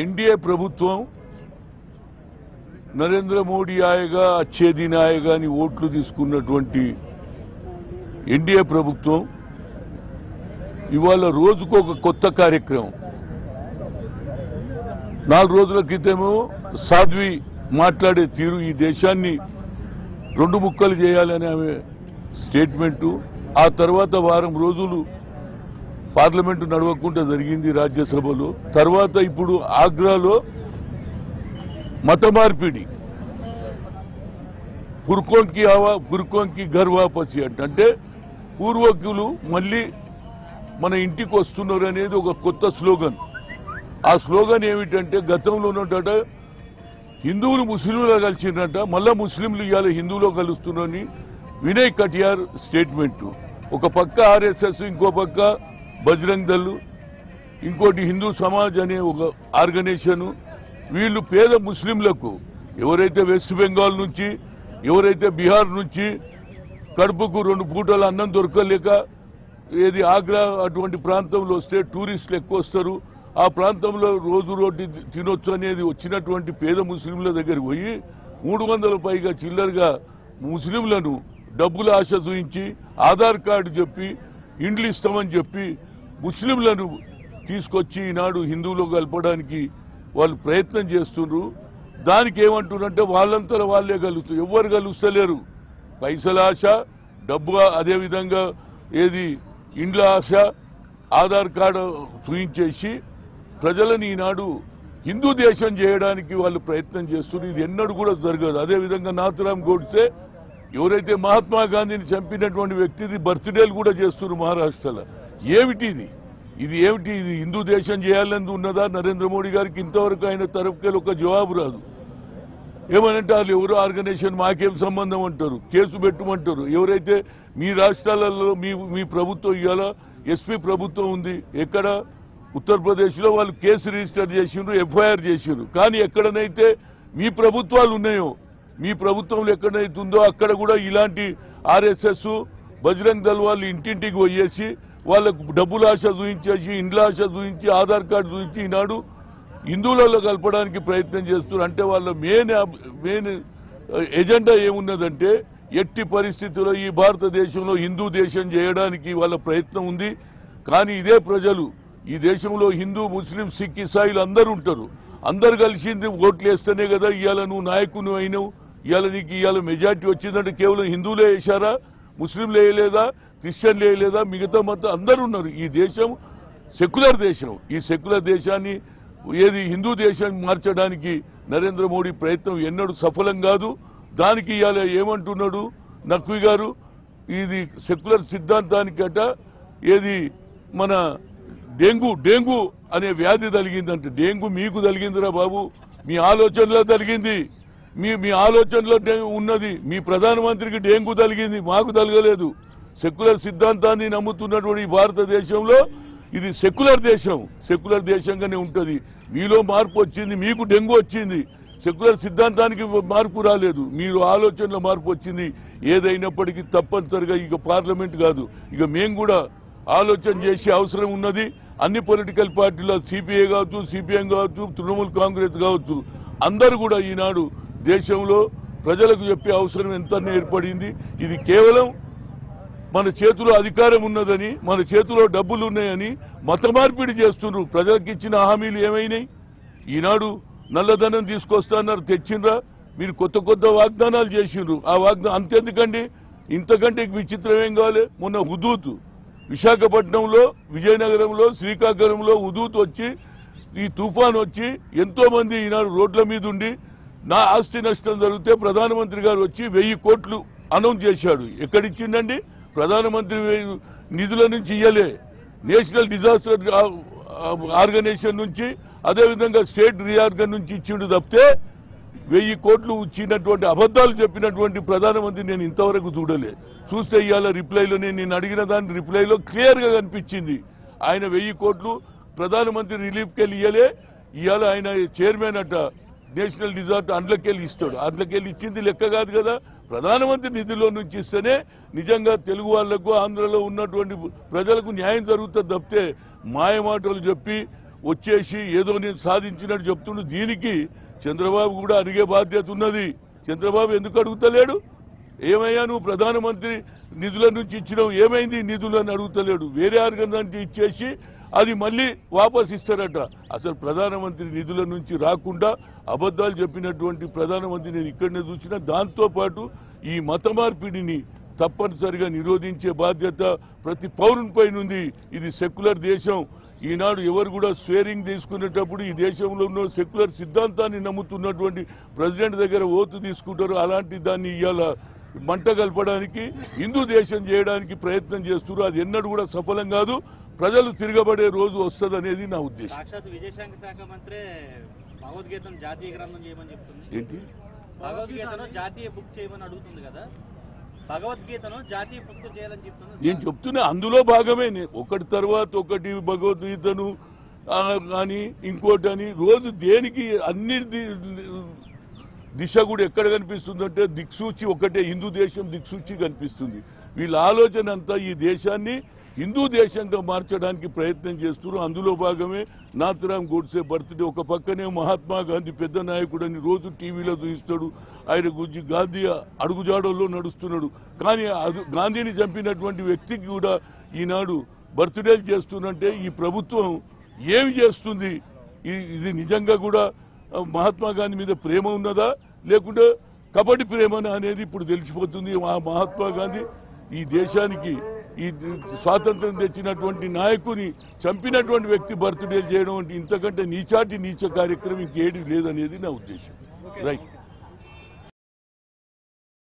NDA ప్రభుత్వం నరేంద్ర మోడీ ఆయగా అచ్చే దిన్ ఆయగా అని ఓట్లు తీసుకున్నటువంటి ఎన్డీఏ ప్రభుత్వం ఇవాళ రోజుకు ఒక కొత్త కార్యక్రమం 4 రోజుల క్రితమో సాధ్వి మాట్లాడే తీరు ఈ దేశాన్ని రెండు ముక్కలు చేయాలని ఆమె స్టేట్మెంట్ ఆ తర్వాత వారం రోజులు పార్లమెంట్ నడవకుండా జరిగింది రాజ్యసభలో తర్వాత ఇప్పుడు ఆగ్రాలో मत मार्पिडी पुरकों की घर वापसी అంటే పూర్వకులు మళ్ళీ మన ఇంటికి వస్తున్నారు అనేది ఒక కొత్త స్లోగన్ ఆ స్లోగన్ ఏమిటంటే గతంలో ఉన్నట హిందువులు ముస్లింలు కలిసినట మళ్ళా ముస్లింలు ఇయాల హిందువులు కలుస్తున్నారని వినయ్ కటియార్ స్టేట్మెంట్ ఒక పక్క ఆర్ఎస్ఎస్ ఇంకో పక్క బజరంగ్ దళ్ ఇంకోటి హిందూ సమాజ్ అనే ఒక ఆర్గనైజేషన్ వీళ్ళు పేద ముస్లింలకు ఎవరైతే వెస్ట్ బెంగాల్ నుంచి ఎవరైతే బీహార్ నుంచి కడుపుకు 2 పూటల అన్నం దొరకలేక ఏది ఆగ్రా అటువంటి ప్రాంతంలో వస్తే టూరిస్టులు ఎక్కువ వస్తారు ఆ ప్రాంతంలో రోజు రోటి తినొచ్చు అనేది వచ్చినటువంటి పేద ముస్లింల దగ్గరికి పోయి 300 పైగా చిల్లరగా ముస్లింలను డబ్బుల ఆశ చూయించి ఆధార్ కార్డు చెప్పి ఇండ్లు ఇస్తామని చెప్పి ముస్లింలను తీసుకొచ్చి ఈనాడు హిందువులు కలపడానికి వాళ్ళు ప్రయత్నం చేస్తున్నారు దానికి ఏమంటున్నారంటే వాళ్ళంతా వాళ్ళే కలుస్తారు ఎవరు కలుస్తలేరు పైసల ఆశ డబ్బు అదే విధంగా ఏది ఇండ్ల ఆశ ఆధార్ కార్డు చూయించేసి ప్రజలను ఈనాడు హిందూ దేశం చేయడానికి వాళ్ళు ప్రయత్నం చేస్తున్నారు ఇది ఎన్నడూ కూడా జరగదు అదే విధంగా నాథురామ్ గోడ్సే ఎవరైతే మహాత్మా గాంధీని చంపినటువంటి వ్యక్తిది బర్త్డేలు కూడా చేస్తున్నారు మహారాష్ట్రలో ఏమిటి ఇది ఏమిటి ఇది హిందూ దేశం చేయాలని ఉన్నదా నరేంద్ర మోడీ గారికి ఇంతవరకు ఆయన తరఫుకెళ్ళి ఒక జవాబు రాదు ఏమనంటే వాళ్ళు ఎవరో ఆర్గనైజేషన్ మాకేం సంబంధం అంటారు కేసు పెట్టమంటారు ఎవరైతే మీ రాష్ట్రాలలో మీ ప్రభుత్వం ఇవాళ ఎస్పీ ప్రభుత్వం ఉంది ఎక్కడ ఉత్తరప్రదేశ్లో వాళ్ళు కేసు రిజిస్టర్ చేసిండ్రు ఎఫ్ఐఆర్ చేసిండ్రు కానీ ఎక్కడనైతే మీ ప్రభుత్వాలు ఉన్నాయో మీ ప్రభుత్వంలో ఎక్కడైతే ఉందో అక్కడ కూడా ఇలాంటి ఆర్ఎస్ఎస్ బజరంగ్ దళ్ వాళ్ళు ఇంటింటికి పోయేసి వాళ్ళకు డబ్బుల ఆశ చూయించేసి ఇండ్ల ఆశ చూయించి ఆధార్ కార్డు చూయించి ఈనాడు హిందువులలో కలపడానికి ప్రయత్నం చేస్తున్నారు అంటే వాళ్ళ మెయిన్ ఎజెండా ఏమున్నదంటే ఎట్టి పరిస్థితుల్లో ఈ భారతదేశంలో హిందూ దేశం చేయడానికి వాళ్ళ ప్రయత్నం ఉంది కానీ ఇదే ప్రజలు ఈ దేశంలో హిందూ ముస్లిం సిక్ ఇసాయిలు అందరూ ఉంటారు అందరు కలిసింది ఓట్లు వేస్తేనే కదా ఇవాళ నువ్వు నాయకుని అయినావు ఇవాళ నీకు ఇవాళ మెజార్టీ వచ్చిందంటే కేవలం హిందువులే వేశారా ముస్లింలు వేయలేదా క్రిస్టియన్లు వేయలేదా మిగతా మతం అందరూ ఉన్నారు ఈ దేశం సెక్యులర్ దేశం ఈ సెక్యులర్ దేశాన్ని ఏది హిందూ దేశాన్ని మార్చడానికి నరేంద్ర మోడీ ప్రయత్నం ఎన్నడూ సఫలం కాదు దానికి ఇవాళ ఏమంటున్నాడు నఖ్వీ గారు ఇది సెక్యులర్ సిద్ధాంతానికట ఏది మన డెంగ్యూ అనే వ్యాధి తగిలిందంటే డెంగ్యూ మీకు తగిలిందిరా బాబు మీ ఆలోచనలో తగిలింది మీ ఆలోచనలో ఉన్నది మీ ప్రధానమంత్రికి డెంగ్యూ తగిలింది మాకు తగలలేదు సెక్యులర్ సిద్ధాంతాన్ని నమ్ముతున్నటువంటి భారతదేశంలో ఇది సెక్యులర్ దేశంగానే ఉంటుంది మీలో మార్పు వచ్చింది మీకు డెంగ్యూ వచ్చింది సెక్యులర్ సిద్ధాంతానికి మార్పు రాలేదు మీరు ఆలోచనలో మార్పు వచ్చింది ఏదైనప్పటికీ తప్పనిసరిగా ఇక పార్లమెంట్ కాదు ఇక మేము కూడా ఆలోచన చేసే అవసరం ఉన్నది అన్ని పొలిటికల్ పార్టీల సిపిఐ కావచ్చు సిపిఎం కావచ్చు తృణమూల్ కాంగ్రెస్ కావచ్చు అందరూ కూడా ఈనాడు దేశంలో ప్రజలకు చెప్పే అవసరం ఎంత ఏర్పడింది ఇది కేవలం మన చేతిలో అధికారం ఉన్నదని మన చేతిలో డబ్బులు ఉన్నాయని మత మార్పిడి చేస్తున్నారు ప్రజలకు ఇచ్చిన హామీలు ఏమైనాయి ఈనాడు నల్లధనం తీసుకొస్తున్నారు తెచ్చిండ్రా మీరు కొత్త వాగ్దానాలు చేసిండ్రు ఆ వాగ్దానం అంతెందుకండి ఇంతకంటే విచిత్రం ఏం కావాలి మొన్న హుదూద్ విశాఖపట్నంలో విజయనగరంలో శ్రీకాకుళంలో హుదూద్ వచ్చి ఈ తుఫాన్ వచ్చి ఎంతో మంది ఈనాడు రోడ్ల మీద ఉండి నా ఆస్తి నష్టం జరిగితే ప్రధానమంత్రి గారు వచ్చి 1000 కోట్లు అనౌన్స్ చేశాడు ఎక్కడిచ్చిండండి ప్రధానమంత్రి నిధుల నుంచి ఇయ్యలే నేషనల్ డిజాస్టర్ ఆర్గనైజేషన్ నుంచి అదేవిధంగా స్టేట్ రీఆర్గన్ నుంచి ఇచ్చిండు తప్పితే 1000 కోట్లు ఇచ్చినటువంటి అబద్ధాలు చెప్పినటువంటి ప్రధానమంత్రి నేను ఇంతవరకు చూడలే చూస్తే ఇవాళ రిప్లైలో నేను అడిగిన దాని రిప్లైలో క్లియర్గా కనిపించింది ఆయన 1000 కోట్లు ప్రధానమంత్రి రిలీఫ్కి వెళ్ళి ఇయ్యలే ఇవాళ ఆయన చైర్మన్ అట నేషనల్ డిజాస్టర్ అందులోకెళ్ళి ఇస్తాడు అందులోకెళ్ళి ఇచ్చింది లెక్క కాదు కదా ప్రధానమంత్రి నిధిలో నుంచి ఇస్తేనే నిజంగా తెలుగు వాళ్లకు ఆంధ్రలో ఉన్నటువంటి ప్రజలకు న్యాయం జరుగుతుంది తప్పితే మాయమాటలు చెప్పి వచ్చేసి ఏదో నేను సాధించినట్టు చెప్తుండు. దీనికి చంద్రబాబు కూడా అడిగే బాధ్యత ఉన్నది. చంద్రబాబు ఎందుకు అడుగుతలేడు? ఏమయ్యా నువ్వు ప్రధానమంత్రి నిధుల నుంచి ఇచ్చినావు, ఏమైంది నిధులు అని అడుగుతలేడు. వేరే ఆర్గనైజేషన్ ఇచ్చేసి అది మళ్ళీ వాపస్ ఇస్తారట. అసలు ప్రధానమంత్రి నిధుల నుంచి రాకుండా అబద్ధాలు చెప్పినటువంటి ప్రధానమంత్రి నేను ఇక్కడనే చూసిన. దాంతోపాటు ఈ మత మార్పిడిని తప్పనిసరిగా నిరోధించే బాధ్యత ప్రతి పౌరునిపై ఉంది. ఇది సెక్యులర్ దేశం. ఈనాడు ఎవరు కూడా స్వేరింగ్ తీసుకునేటప్పుడు ఈ దేశంలో ఉన్న సెక్యులర్ సిద్ధాంతాన్ని నమ్ముతున్నటువంటి ప్రెసిడెంట్ దగ్గర ఓటు తీసుకుంటారు. అలాంటి దాన్ని ఇవాళ మంట కలపడానికి హిందూ దేశం చేయడానికి ప్రయత్నం చేస్తున్నారు. అది ఎన్నడూ కూడా సఫలం కాదు. ప్రజలు తిరగబడే రోజు వస్తుంది అనేది నా ఉద్దేశం. సాక్షాత్ విదేశాంగ శాఖ మంత్రి భగవద్గీతను జాతీయ గ్రంథం చేయమని చెప్తుంది. ఏంటి భగవద్గీతను జాతీయ బుక్ చేయమని అడుగుతుంది కదా. భగవద్గీతను జాతీయ బుక్ చేయాలని చెప్తుంది. నేను చెప్తున్నా అందులో భాగమే. ఒకటి తర్వాత ఒకటి భగవద్గీతను కానీ ఇంకోటి అని రోజు దేనికి అన్ని దిశ కూడా ఎక్కడ కనిపిస్తుందంటే దిక్సూచి ఒకటే, హిందూ దేశం దిక్సూచి కనిపిస్తుంది. వీళ్ళ ఆలోచన అంతా ఈ దేశాన్ని హిందూ దేశంగా మార్చడానికి ప్రయత్నం చేస్తున్నారు. అందులో భాగమే నాథురామ్ గోడ్సే బర్త్డే. ఒక పక్కనే మహాత్మా గాంధీ పెద్ద నాయకుడు అని రోజు టీవీలో చూపిస్తాడు. ఆయన గురించి గాంధీ అడుగుజాడల్లో నడుస్తున్నాడు. కానీ గాంధీని చంపినటువంటి వ్యక్తికి కూడా ఈనాడు బర్త్డేలు చేస్తున్నంటే ఈ ప్రభుత్వం ఏమి చేస్తుంది? ఇది నిజంగా కూడా మహాత్మా గాంధీ మీద ప్రేమ ఉన్నదా లేకుంటే కపటి ప్రేమనా అనేది ఇప్పుడు తెలిసిపోతుంది. ఆ మహాత్మా గాంధీ ఈ దేశానికి ఈ స్వాతంత్రం తెచ్చినటువంటి నాయకుని చంపినటువంటి వ్యక్తి బర్త్డే చేయడం అంటే ఇంతకంటే నీచ కార్యక్రమం ఇంకేది లేదనేది నా ఉద్దేశం. రైట్.